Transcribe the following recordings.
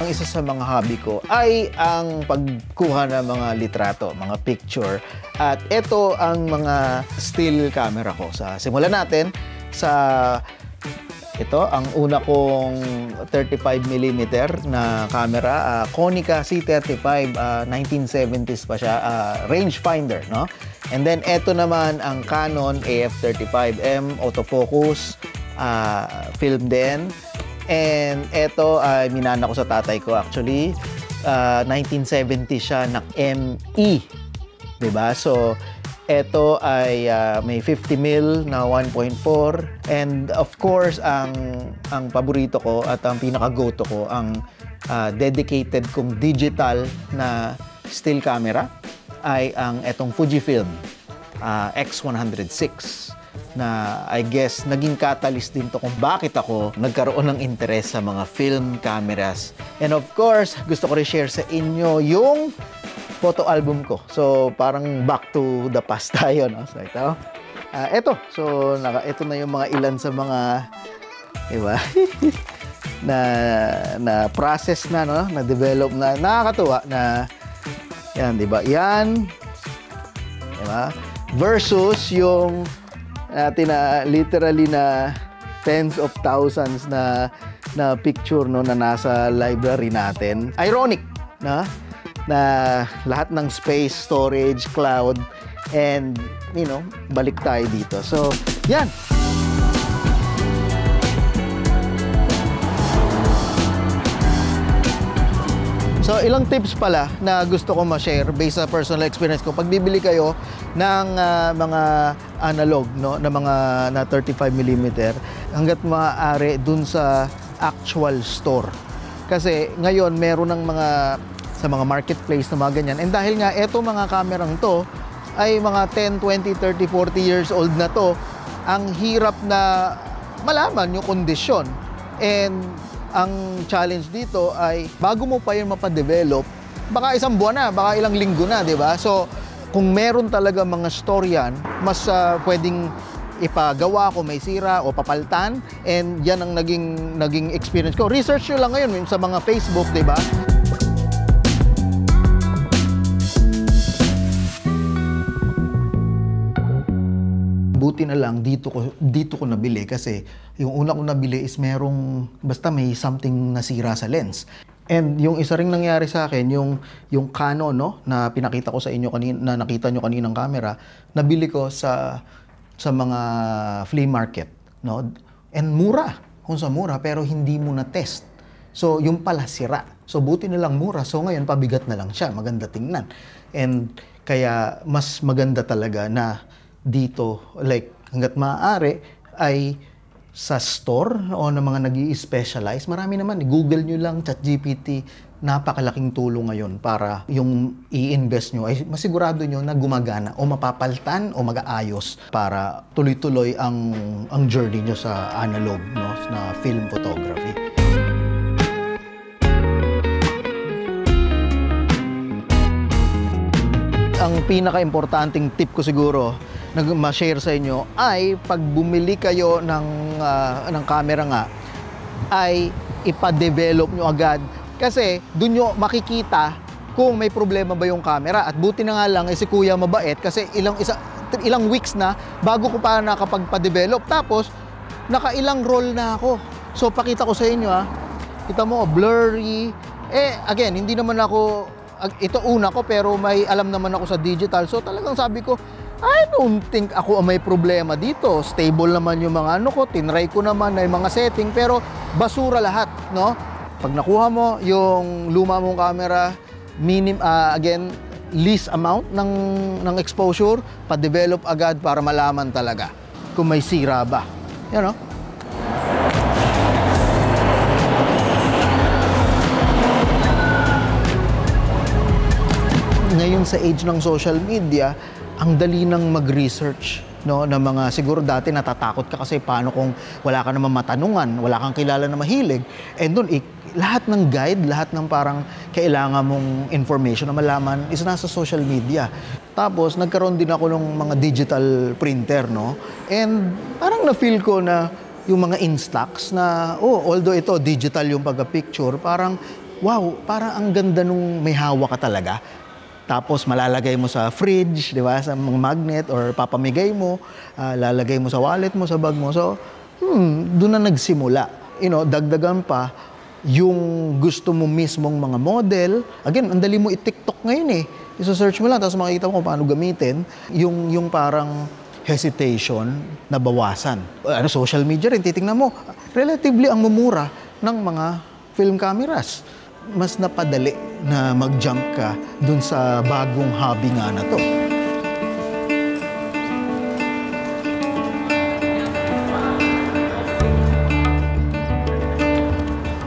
ang isa sa mga hobby ko ay ang pagkuha ng mga litrato, mga picture. At ito ang mga still camera ko. Simulan natin sa ito, ang una kong 35mm na camera, Konica C35, 1970s pa siya, rangefinder, no? And then, ito naman ang Canon AF35M, autofocus, film din. And ito ay minana ko sa tatay ko actually. 1970 siya na ME. Diba? So, ito ay may 50mm na 1.4. And of course, ang paborito ko at ang pinaka-go-to ko, ang dedicated kong digital na still camera ay ang etong Fujifilm X106. Na I guess naging catalyst din to kung bakit ako nagkaroon ng interes sa mga film cameras. And of course, gusto ko rin share sa inyo yung photo album ko. So, parang back to the past tayo, no? So, ito. So, ito na yung mga ilan sa mga, diba? na process na, no? Na develop na, nakakatuwa na, yan, diba? Yan, diba? Versus yung literally na tens of thousands na picture, no, na nasa library natin. Ironic, na lahat ng space, storage, cloud, and, you know, balik tayo dito. So, yan. So, ilang tips pala na gusto ko ma-share based sa personal experience ko. Pag bibili kayo ng mga analog, no, na mga na 35mm, hangga't maaari dun sa actual store. Kasi ngayon, meron ng sa mga marketplace na mga ganyan. And dahil nga, eto mga kamerang to, ay mga 10, 20, 30, 40 years old na to, ang hirap na malaman yung kondisyon. And ang challenge dito ay bago mo pa yun mapadevelop, baka isang buwan na, baka ilang linggo na, di ba? So, kung meron talaga mga storyan, mas pwedeng ipagawa ko, may sira o papaltan, and yan ang naging experience ko. Research nyo lang ngayon sa mga Facebook, di ba? Buti na lang dito ko nabili kasi yung una ko nabili is basta may something nasira sa lens. And yung isa ring nangyari sa akin, yung Canon, no, na pinakita ko sa inyo kanina, na nakita nyo kaninang camera, nabili ko sa mga flea market, no? And mura, kung sa mura, pero hindi mo na test. So yung pala sira. So buti na lang mura. So ngayon pabigat na lang siya, maganda tingnan. And kaya mas maganda talaga na dito, like, hanggat maaari, ay sa store o na mga nag-i-specialize. Marami naman, Google nyo lang, ChatGPT, napakalaking tulong ngayon para yung i-invest nyo ay masigurado nyo na gumagana o mapapaltan o mag-aayos para tuloy-tuloy ang journey nyo sa analog, no, na film photography. Ang pinaka-importanting tip ko siguro na ma-share sa inyo ay pag bumili kayo ng camera nga, ay ipa-develop nyo agad. Kasi doon nyo makikita kung may problema ba yung camera. At buti na nga lang, si Kuya mabait kasi ilang weeks na bago ko pa nakapagpa-develop. Tapos, nakailang roll na ako. So, pakita ko sa inyo, kita mo, blurry. Again, hindi naman ako, ito una ko, pero may alam naman ako sa digital. So, talagang sabi ko, I don't think ako may problema dito. Stable naman yung mga ano ko, tinry ko naman na yung mga setting, pero basura lahat, no? Pag nakuha mo yung luma mong camera, again, least amount ng exposure, pa-develop agad para malaman talaga kung may sira ba. Yan, no? Ngayon sa age ng social media, ang dali ng mag-research, no, na mga siguro dati natatakot ka kasi paano kung wala ka naman matanungan, wala kang kilala na mahilig. And doon, lahat ng guide, lahat ng parang kailangan mong information na malaman is nasa social media. Tapos, nagkaroon din ako ng mga digital printer, no? And parang na-feel ko na yung mga Instax na, although ito digital yung pagka-picture, parang wow, parang ang ganda nung may hawak ka talaga. Tapos malalagay mo sa fridge, di ba? Sa mga magnet or papamigay mo, lalagay mo sa wallet mo, sa bag mo. So, doon na nagsimula. Dagdagan pa yung gusto mo mismong mga model. Again, ang dali mo i-TikTok ngayon eh. Isa-search mo lang, tapos makikita mo kung paano gamitin. Yung parang hesitation na bawasan. Social media rin, titingnan mo. Relatively ang mumura ng mga film cameras. Mas napadali na mag-jump ka dun sa bagong hobby nga na to.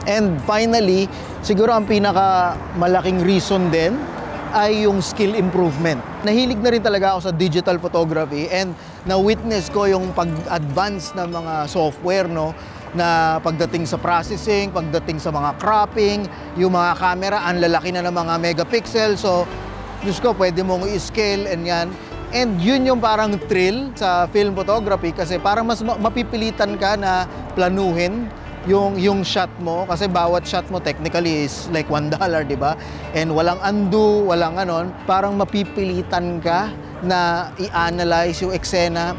And finally, siguro ang pinakamalaking reason din ay yung skill improvement. Nahilig na rin talaga ako sa digital photography and na-witness ko yung pag-advance ng mga software, no? Na pagdating sa processing, pagdating sa mga cropping, yung mga camera, ang lalaki na ng mga megapixel. So, Diyos ko, pwede mong i-scale and yan. And yun yung parang thrill sa film photography kasi parang mas mapipilitan ka na planuhin yung shot mo kasi bawat shot mo technically is like $1, di ba? And walang undo, walang anon, parang mapipilitan ka na i-analyze yung eksena,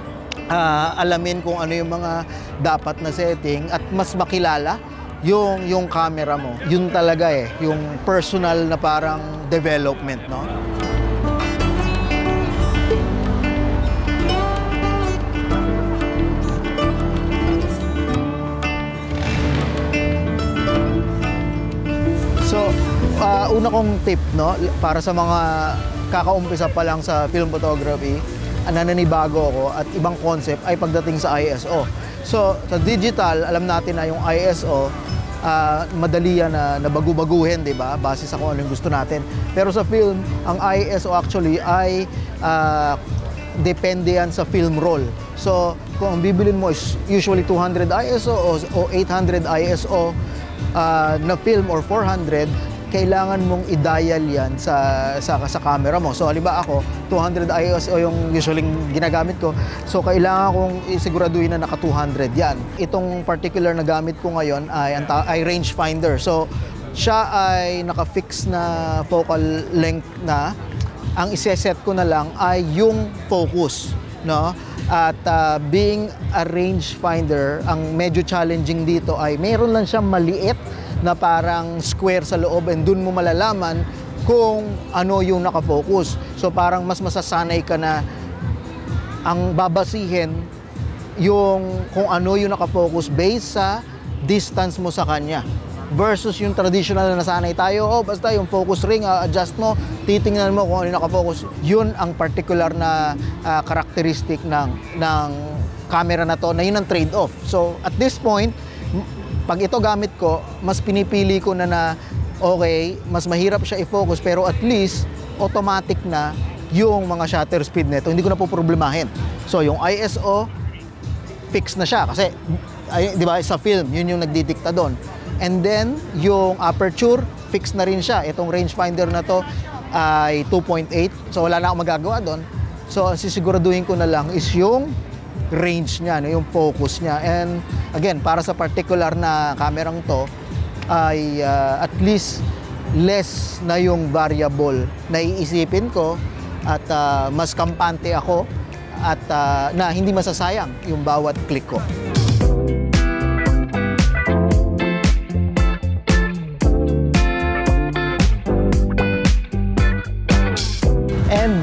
alamin kung ano yung mga dapat na setting at mas makilala yung camera mo. Yun talaga yung personal na parang development, no? So, una kong tip, no, para sa mga kakaumpisa pa lang sa film photography, nananibago ako at ibang concept ay pagdating sa ISO. So, sa digital, alam natin na yung ISO, madali yan na bagu-baguhin, di ba? Base sa kung ano yung gusto natin. Pero sa film, ang ISO actually ay depende yan sa film roll. So, kung ang bibilin mo is usually 200 ISO o 800 ISO, na film or 400, kailangan mong i-dial yan sa camera mo. So, halimbawa ako, 200 ISO yung usually ginagamit ko. So, kailangan kong isiguraduhin na naka 200 yan. Itong particular na gamit ko ngayon ay rangefinder. So, siya ay naka-fix na focal length na. Ang iseset ko na lang ay yung focus, no? At being a rangefinder, ang medyo challenging dito ay mayroon lang siyang maliit na parang square sa loob and dun mo malalaman kung ano yung nakafocus. So parang mas masasanay ka na ang babasihin yung kung ano yung nakafocus based sa distance mo sa kanya. Versus yung traditional na nasanay tayo, basta yung focus ring, adjust mo, titingnan mo kung ano yung nakafocus. Yun ang particular na characteristic ng camera na to, na yun ang trade-off. So, at this point, pag ito gamit ko, mas pinipili ko na okay, mas mahirap siya i-focus, pero at least, automatic na yung mga shutter speed nito. Hindi ko na po problemahin. So, yung ISO, fix na siya. Kasi, di ba, sa film, yun yung nagdidikta doon. And then, yung aperture, fix na rin siya. Itong rangefinder na to ay 2.8. So, wala na akong magagawa doon. So, sisiguraduhin ko na lang is yung range niya, yung focus niya. And again, para sa particular na kamerang to, ay at least less na yung variable na iisipin ko at mas kampante ako at na hindi masasayang yung bawat click ko. And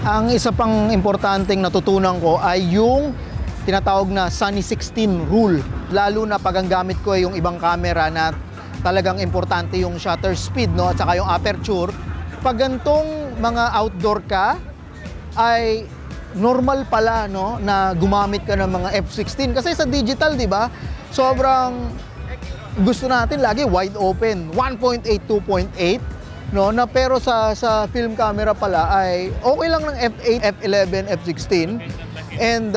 ang isa pang importanteng natutunan ko ay yung tinatawag na Sunny 16 rule. Lalo na pag ang gamit ko ay yung ibang camera na talagang importante yung shutter speed, no? At saka yung aperture. Pag gantong mga outdoor ka, ay normal pala, no, na gumamit ka ng mga f16. Kasi sa digital, di ba, sobrang gusto natin lagi wide open, 1.8, 2.8. No, na pero sa film camera pala ay okay lang ng f8, f11, f16 and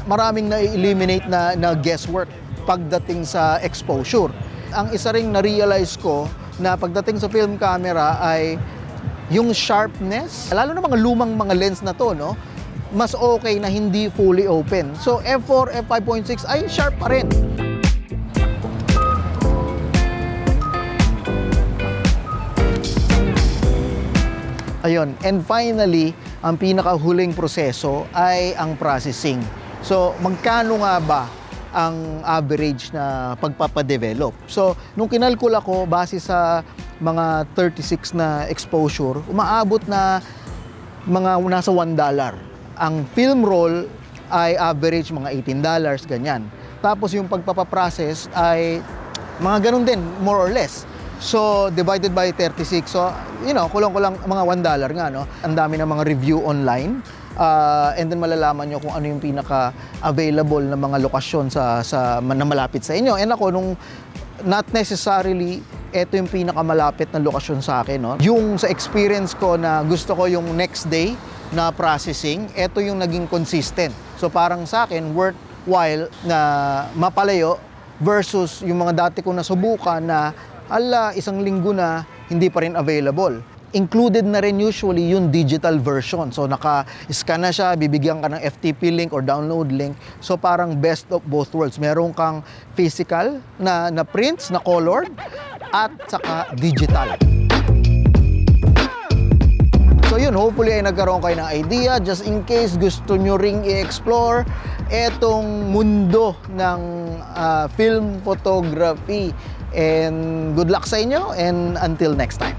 maraming na-eliminate na guesswork pagdating sa exposure. Ang isa ring na-realize ko na pagdating sa film camera ay yung sharpness, lalo na mga lumang mga lens na to, no, mas okay na hindi fully open. So f4, f5.6 ay sharp pa rin. Ayun. And finally, ang pinakahuling proseso ay ang processing. So, magkano nga ba ang average na pagpapadevelop? So, nung kinalkula ko, base sa mga 36 na exposure, umaabot na mga nasa $1. Ang film roll ay average mga $18, ganyan. Tapos yung pagpapaprocess ay mga ganun din, more or less. So, divided by 36. So, you know, kulang-kulang mga $1 nga, no? Ang dami ng mga review online. And then malalaman nyo kung ano yung pinaka-available na mga lokasyon na malapit sa inyo. And ako, nung not necessarily ito yung pinakamalapit na lokasyon sa akin, no? Yung sa experience ko na gusto ko yung next day na processing, ito yung naging consistent. So, parang sa akin, worthwhile na mapalayo versus yung mga dati ko nasubukan na isang linggo na hindi pa rin available. Included na rin usually yung digital version. So naka-scan na siya, bibigyan ka ng FTP link or download link. So parang best of both worlds. Meron kang physical na prints, na colored, at saka digital. So yun, hopefully ay nagkaroon kayo ng idea. Just in case gusto nyo ring i-explore etong mundo ng film photography. And good luck sa inyo, and until next time.